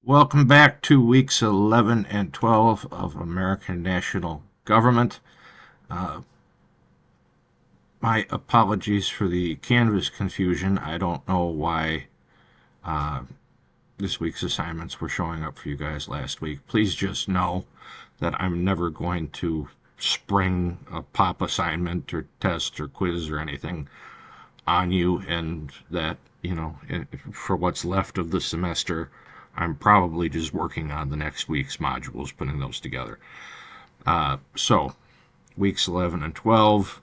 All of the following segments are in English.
Welcome back to weeks 11 and 12 of American National Government. Uh, my apologies for the Canvas confusion. I don't know why uh, this week's assignments were showing up for you guys last week. Please just know that I'm never going to spring a pop assignment or test or quiz or anything on you, and that, for what's left of the semester, I'm probably just working on the next week's modules, putting those together. So, weeks 11 and 12,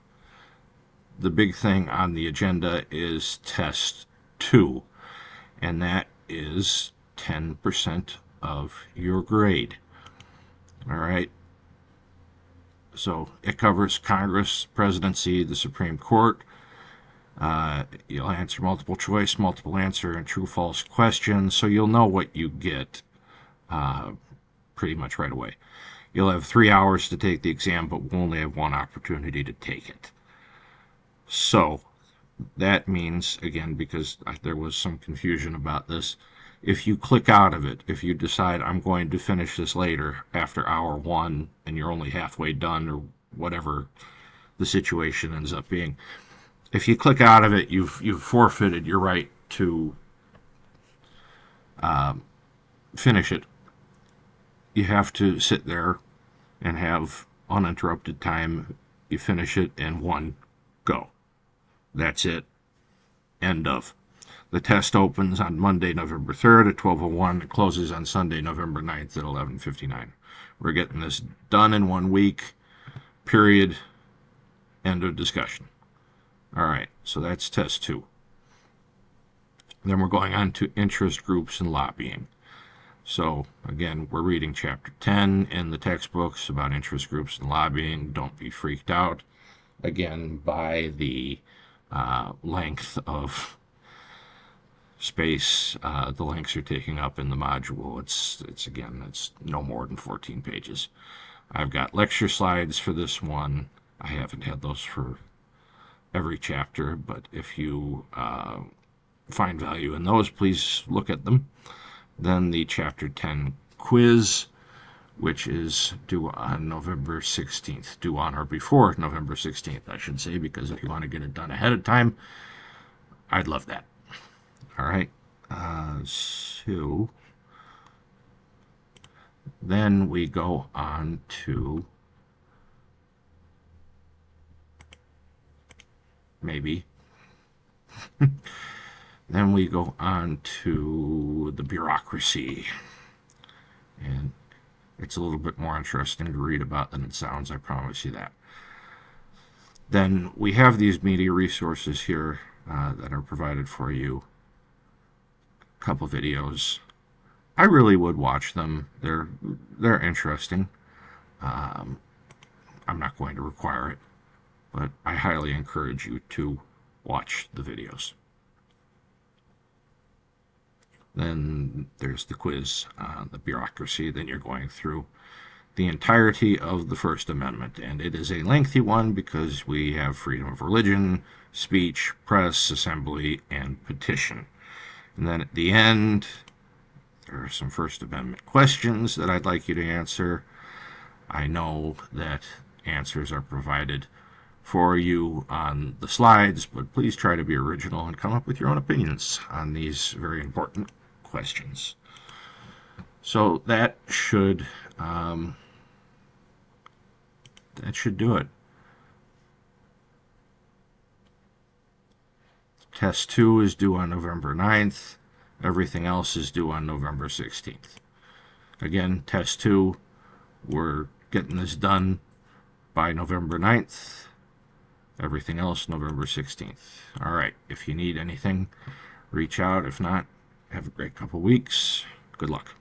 the big thing on the agenda is test 2, and that is 10% of your grade. All right. So, it covers Congress, presidency, the Supreme Court. You'll answer multiple choice, multiple answer, and true-false questions, so you'll know what you get pretty much right away. You'll have 3 hours to take the exam, but we'll only have one opportunity to take it. So that means, again, because there was some confusion about this, if you click out of it, if you decide I'm going to finish this later after hour 1 and you're only halfway done or whatever the situation ends up being, if you click out of it, you've forfeited your right to finish it. You have to sit there and have uninterrupted time. You finish it in one go. That's it. End of. The test opens on Monday, November 3rd at 12:01. It closes on Sunday, November 9th at 11:59. We're getting this done in 1 week. Period. End of discussion. All right, so that's test 2. Then we're going on to interest groups and lobbying. So, again, we're reading chapter 10 in the textbooks about interest groups and lobbying. Don't be freaked out, again, by the length of space the links are taking up in the module. It's no more than 14 pages. I've got lecture slides for this one. I haven't had those for every chapter, but if you find value in those, please look at them. Then the chapter 10 quiz, which is due on November 16th, due on or before November 16th, I should say, because if you want to get it done ahead of time, I'd love that. All right, so then we go on to maybe. Then we go on to the bureaucracy. And it's a little bit more interesting to read about than it sounds, I promise you that. Then we have these media resources here that are provided for you. A couple videos. I really would watch them. They're interesting. I'm not going to require it, but I highly encourage you to watch the videos. Then there's the quiz on the bureaucracy. Then you're going through the entirety of the First Amendment, and it is a lengthy one because we have freedom of religion, speech, press, assembly, and petition. And then at the end, there are some First Amendment questions that I'd like you to answer. I know that answers are provided for you on the slides, but please try to be original and come up with your own opinions on these very important questions. So that should do it. Test 2 is due on November 9th. Everything else is due on November 16th. Again, test 2, we're getting this done by November 9th. Everything else, November 16th. All right, if you need anything, reach out. If not, have a great couple weeks. Good luck.